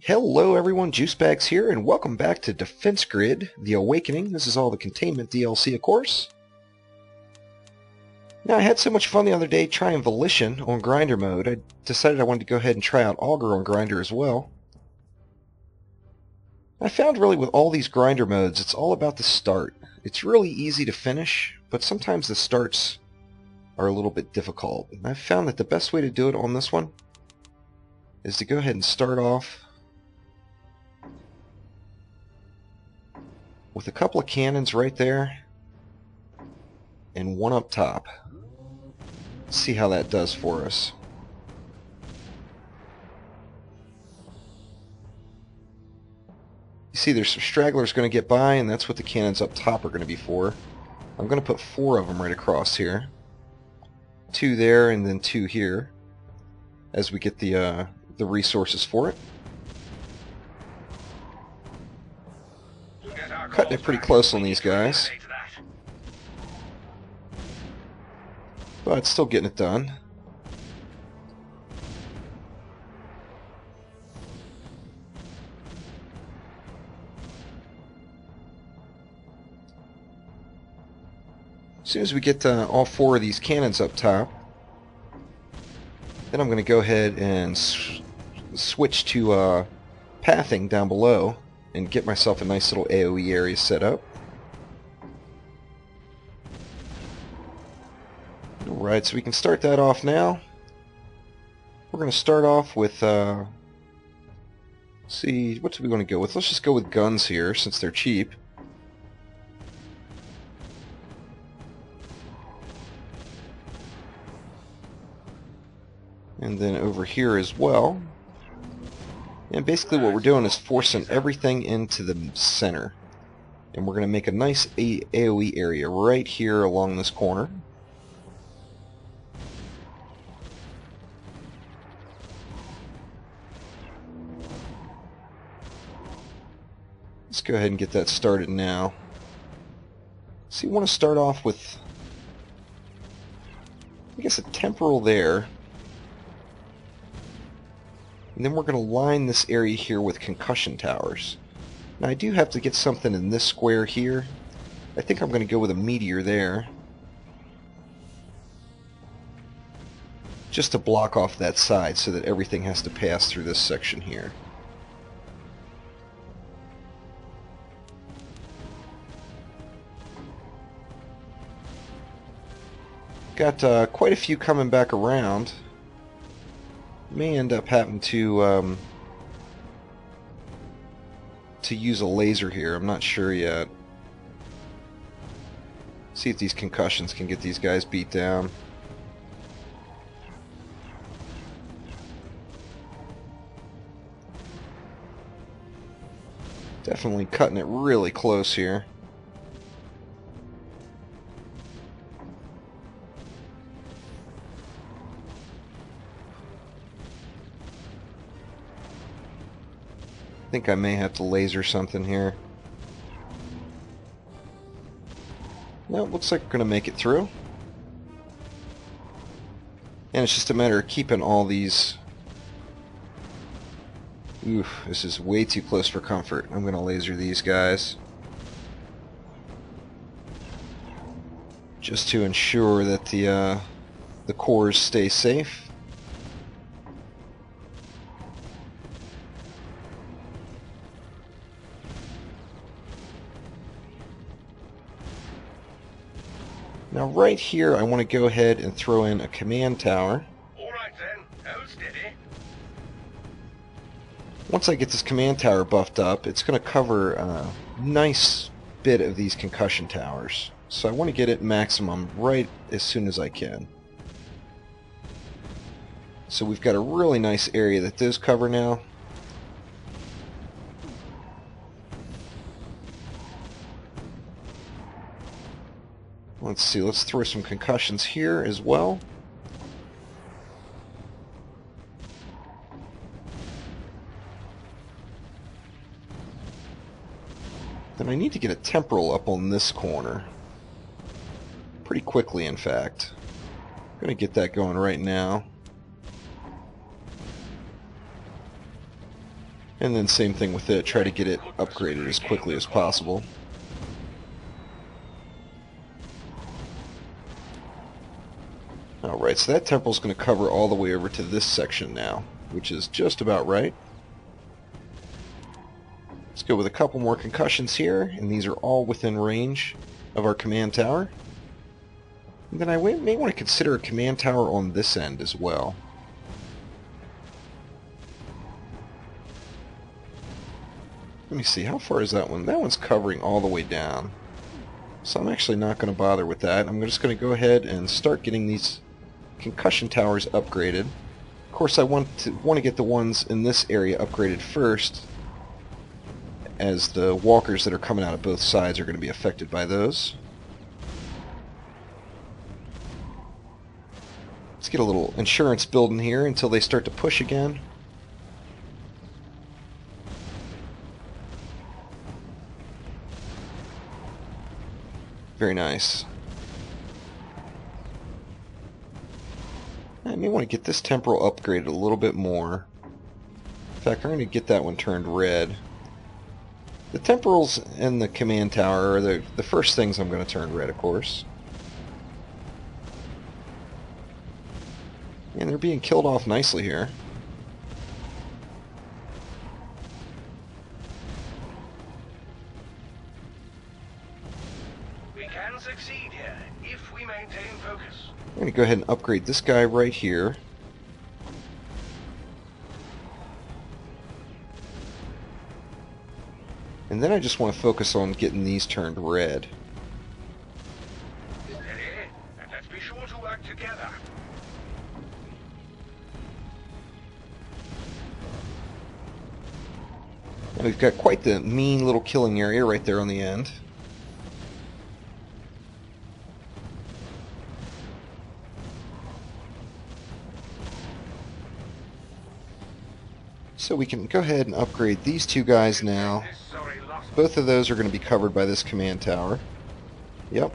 Hello everyone, Juicebags here, and welcome back to Defense Grid, The Awakening. This is all the Containment DLC, of course. Now, I had so much fun the other day trying Volition on Grinder mode, I decided I wanted to go ahead and try out Auger on Grinder as well. I found really with all these Grinder modes, it's all about the start. It's really easy to finish, but sometimes the starts are a little bit difficult. And I've found that the best way to do it on this one is to go ahead and start off with a couple of cannons right there and one up top. Let's see how that does for us. You see there's some stragglers going to get by, and that's what the cannons up top are going to be for. I'm going to put 4 of them right across here. 2 there and then 2 here as we get the resources for it. Cutting it pretty close on these guys, but still getting it done. As soon as we get all 4 of these cannons up top, then I'm going to go ahead and switch to pathing down below and get myself a nice little AoE area set up. Alright, so we can start that off now. We're going to start off with, see, what do we want to go with? Let's just go with guns here, since they're cheap. And then over here as well. And basically what we're doing is forcing everything into the center. And we're going to make a nice AoE area right here along this corner. Let's go ahead and get that started now. So you want to start off with, I guess, a temporal there. And then we're going to line this area here with concussion towers. Now I do have to get something in this square here. I think I'm going to go with a meteor there, just to block off that side so that everything has to pass through this section here. Got quite a few coming back around. May end up having to use a laser here. I'm not sure yet. See if these concussions can get these guys beat down. Definitely cutting it really close here. I think I may have to laser something here. No, looks like we're going to make it through. And it's just a matter of keeping all these... Oof, this is way too close for comfort. I'm going to laser these guys, just to ensure that the cores stay safe. Now right here I want to go ahead and throw in a command tower. Alright then, hold steady. Once I get this command tower buffed up, it's going to cover a nice bit of these concussion towers. So I want to get it maximum right as soon as I can. So we've got a really nice area that those cover now. Let's see, let's throw some concussions here as well. Then I need to get a temporal up on this corner. Pretty quickly, in fact. I'm going to get that going right now. And then same thing with it, try to get it upgraded as quickly as possible. Alright, so that temple's going to cover all the way over to this section now, which is just about right. Let's go with a couple more concussions here, and these are all within range of our command tower. And then I may want to consider a command tower on this end as well. Let me see, how far is that one? That one's covering all the way down. So I'm actually not going to bother with that. I'm just going to go ahead and start getting these concussion towers upgraded. Of course, I want to get the ones in this area upgraded first, as the walkers that are coming out of both sides are going to be affected by those. Let's get a little insurance building here until they start to push again. Very nice. I may want to get this temporal upgraded a little bit more. In fact, I'm going to get that one turned red. The temporals and the command tower are the first things I'm going to turn red, of course. And they're being killed off nicely here. We can succeed here if we maintain focus. I'm going to go ahead and upgrade this guy right here. And then I just want to focus on getting these turned red. Steady, and let's be sure to work together. And we've got quite the mean little killing area right there on the end. So we can go ahead and upgrade these two guys now. Both of those are going to be covered by this command tower. Yep.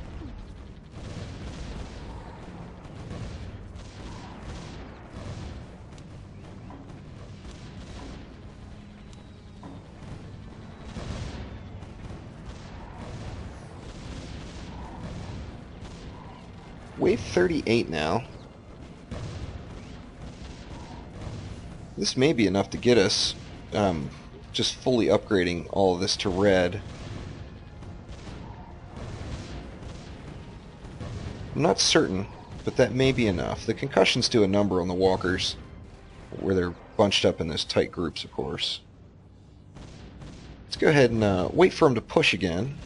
Wave 38 now. This may be enough to get us just fully upgrading all of this to red. I'm not certain, but that may be enough. The concussions do a number on the walkers, where they're bunched up in those tight groups, of course. Let's go ahead and wait for them to push again.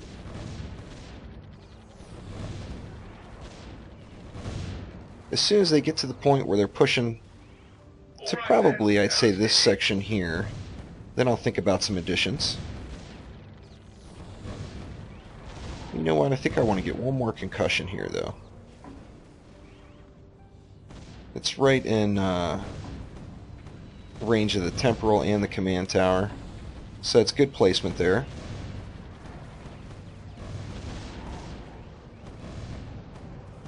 As soon as they get to the point where they're pushing to probably, I'd say, this section here, then I'll think about some additions. You know what, I think I want to get one more concussion here, though. It's right in range of the temporal and the command tower, so it's good placement there.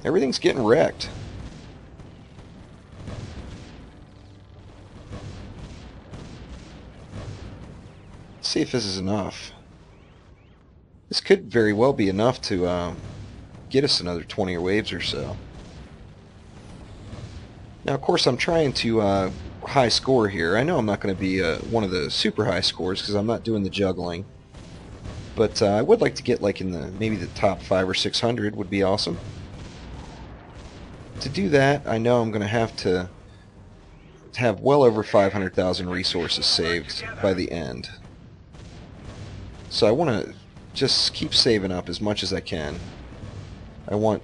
Everything's getting wrecked. See if this is enough. This could very well be enough to get us another 20 waves or so. Now, of course, I'm trying to high score here. I know I'm not going to be one of the super high scores because I'm not doing the juggling, but I would like to get like in the maybe the top 500 or 600 would be awesome. To do that, I know I'm going to have well over 500,000 resources saved by the end. So I want to just keep saving up as much as I can. I want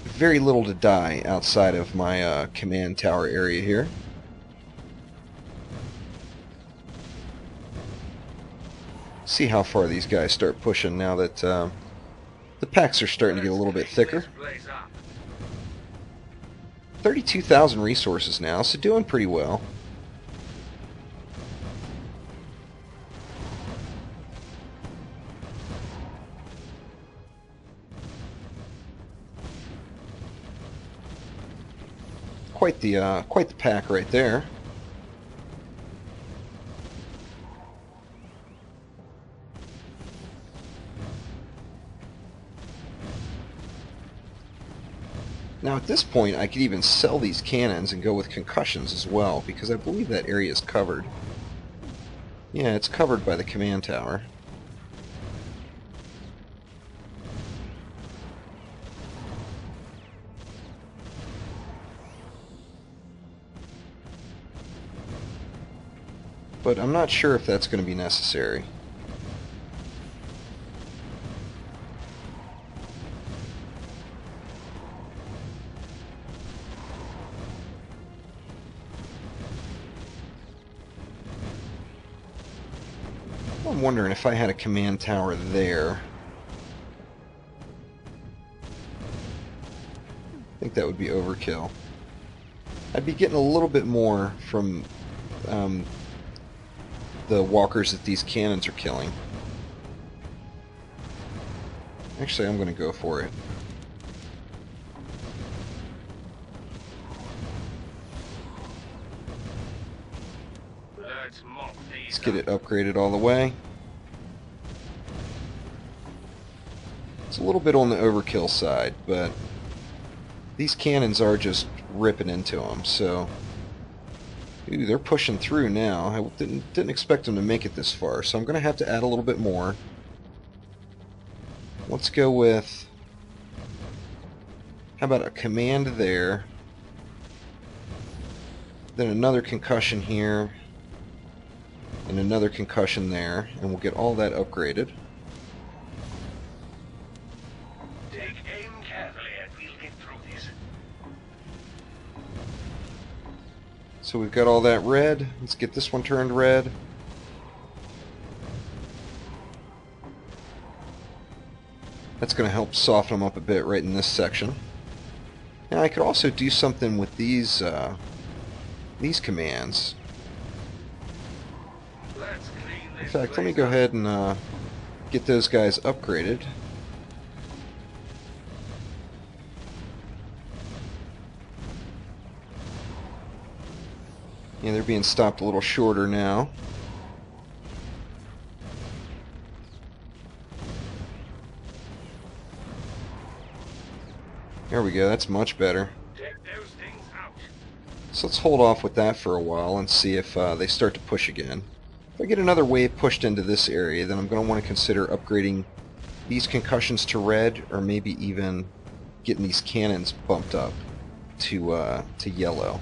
very little to die outside of my command tower area here. See how far these guys start pushing now that the packs are starting to get a little bit thicker. 32,000 resources now, so doing pretty well. Quite the pack right there. Now at this point I could even sell these cannons and go with concussions as well, because I believe that area is covered. Yeah, it's covered by the command tower. But I'm not sure if that's going to be necessary. I'm wondering if I had a command tower there. I think that would be overkill. I'd be getting a little bit more from the walkers that these cannons are killing. Actually, I'm going to go for it. Let's get it upgraded all the way. It's a little bit on the overkill side, but these cannons are just ripping into them, so... Ooh, they're pushing through now. I didn't expect them to make it this far, so I'm going to have to add a little bit more. Let's go with... How about a command there? Then another concussion here. And another concussion there. And we'll get all that upgraded. Take aim carefully and we'll get through this. So we've got all that red. Let's get this one turned red. That's going to help soften them up a bit right in this section. Now I could also do something with these commands. In fact, let me go ahead and get those guys upgraded. Yeah, they're being stopped a little shorter now. There we go, that's much better. So let's hold off with that for a while and see if they start to push again. If I get another wave pushed into this area, then I'm going to want to consider upgrading these concussions to red, or maybe even getting these cannons bumped up to yellow.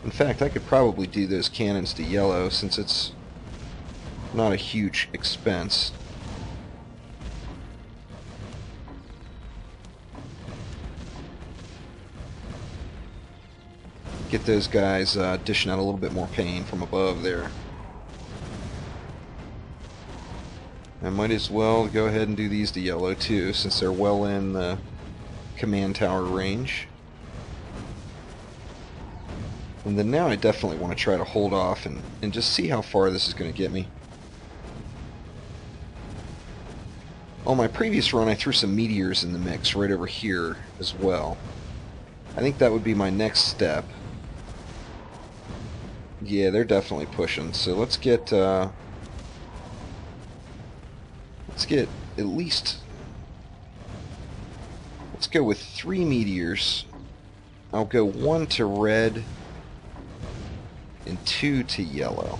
In fact, I could probably do those cannons to yellow since it's not a huge expense. Get those guys dishing out a little bit more pain from above there. I might as well go ahead and do these to yellow too, since they're well in the command tower range. And then now I definitely want to try to hold off and just see how far this is going to get me. On my previous run I threw some meteors in the mix right over here as well. I think that would be my next step. Yeah, they're definitely pushing. So let's get at least, let's go with 3 meteors. I'll go 1 to red and 2 to yellow.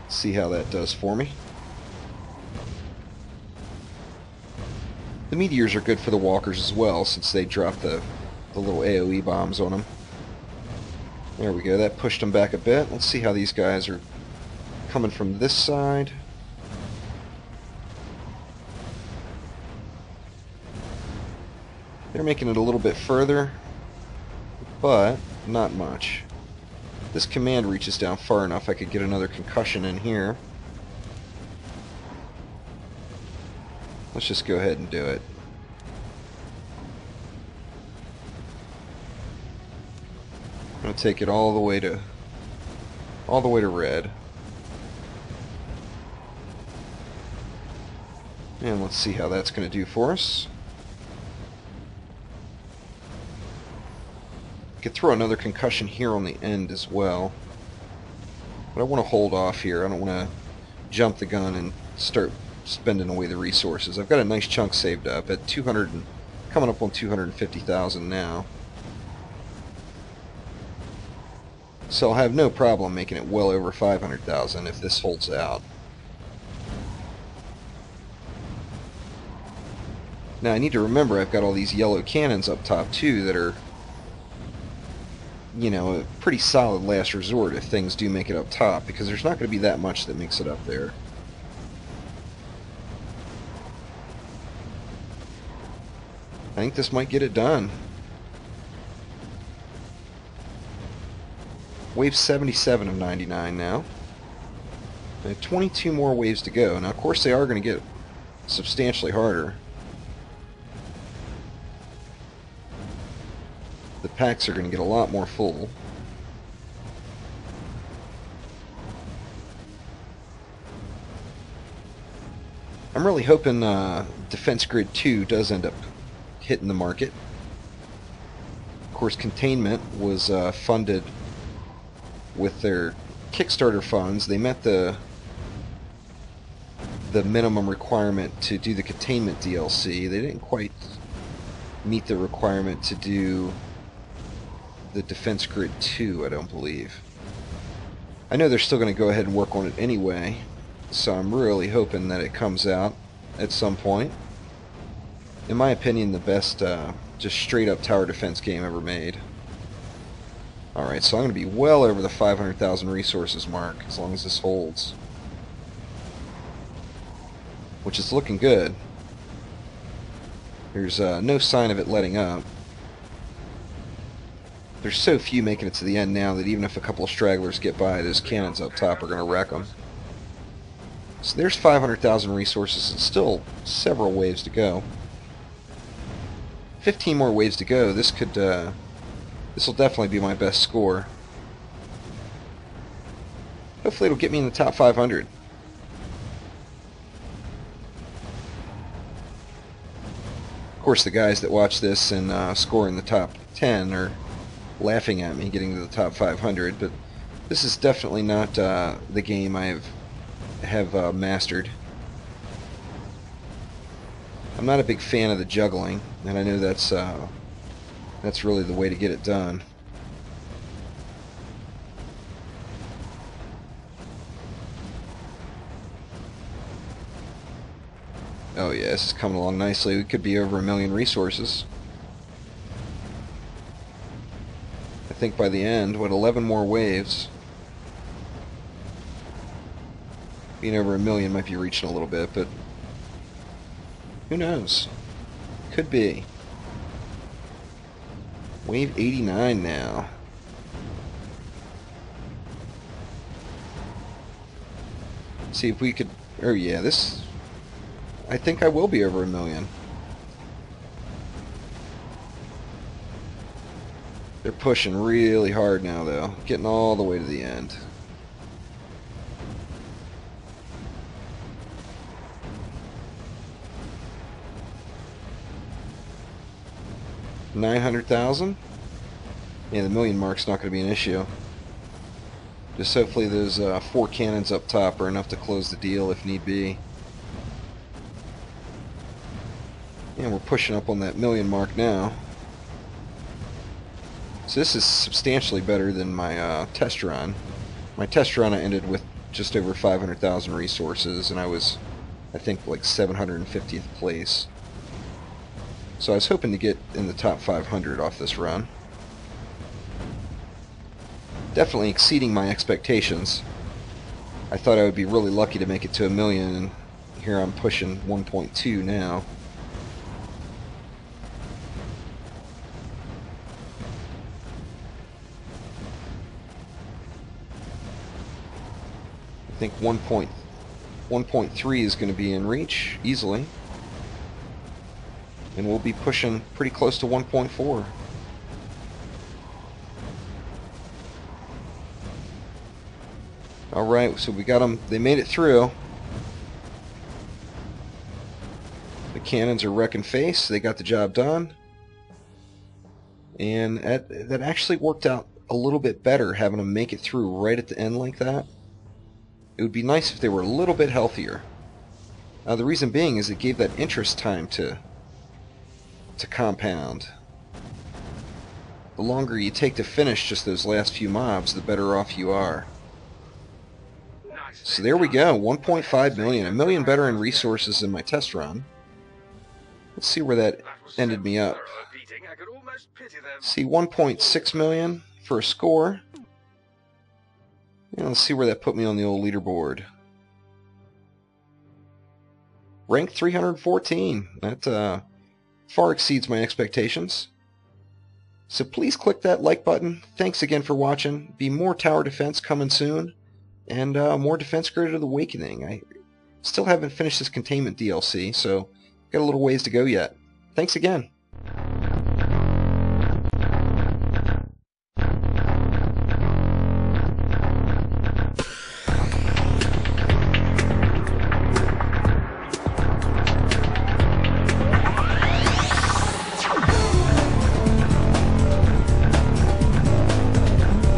See how that does for me. The meteors are good for the walkers as well, since they drop the little AoE bombs on them. There we go, that pushed them back a bit. Let's see how these guys are coming from this side. They're making it a little bit further, but not much. This command reaches down far enough I could get another concussion in here. Let's just go ahead and do it. I'm going to take it all the way to red. And let's see how that's going to do for us. Could throw another concussion here on the end as well. But I want to hold off here. I don't want to jump the gun and start spending away the resources. I've got a nice chunk saved up at 200, coming up on 250,000 now. So I'll have no problem making it well over 500,000 if this holds out. Now I need to remember I've got all these yellow cannons up top too that are, you know, a pretty solid last resort if things do make it up top, because there's not going to be that much that makes it up there. I think this might get it done. Wave 77 of 99 now. I have 22 more waves to go. Now, of course, they are going to get substantially harder. The packs are going to get a lot more full. I'm really hoping Defense Grid 2 does end up hitting the market. Of course, Containment was funded with their Kickstarter funds. They met the minimum requirement to do the Containment DLC. They didn't quite meet the requirement to do the Defense Grid 2, I don't believe. I know they're still going to go ahead and work on it anyway, so I'm really hoping that it comes out at some point. In my opinion, the best just straight up tower defense game ever made. Alright, so I'm going to be well over the 500,000 resources mark as long as this holds, which is looking good. There's no sign of it letting up. There's so few making it to the end now that even if a couple of stragglers get by, those cannons up top are going to wreck them. So there's 500,000 resources and still several waves to go. 15 more waves to go. This could, this will definitely be my best score. Hopefully it'll get me in the top 500. Of course, the guys that watch this and score in the top 10 are laughing at me getting to the top 500, but this is definitely not the game I have mastered. I'm not a big fan of the juggling, and I know that's really the way to get it done. Oh yeah, this is coming along nicely. We could be over 1 million resources. I think by the end, what, 11 more waves? Being over 1 million might be reaching a little bit, but who knows? Could be. Wave 89 now. See if we could... Oh yeah, this... I think I will be over 1 million. They're pushing really hard now, though. Getting all the way to the end. $900,000? Yeah, the million mark's not going to be an issue. Just hopefully those 4 cannons up top are enough to close the deal if need be. And we're pushing up on that million mark now. So this is substantially better than my test run. My test run I ended with just over 500,000 resources, and I was, I think, like 750th place. So I was hoping to get in the top 500 off this run. Definitely exceeding my expectations. I thought I would be really lucky to make it to 1 million, and here I'm pushing 1.2 now. I think 1.3 is going to be in reach easily, and we'll be pushing pretty close to 1.4. Alright, so we got them. They made it through. The cannons are wrecking face. They got the job done. And that actually worked out a little bit better, having them make it through right at the end like that. It would be nice if they were a little bit healthier. The reason being is it gave that interest time to compound. The longer you take to finish just those last few mobs, the better off you are. So there we go, 1.5 million, a million better in resources than my test run. Let's see where that ended me up. See, 1.6 million for a score. And let's see where that put me on the old leaderboard. Rank 314. That far exceeds my expectations. So please click that like button. Thanks again for watching. Be more tower defense coming soon. And more Defense Grid of the Awakening. I still haven't finished this Containment DLC, so got a little ways to go yet. Thanks again.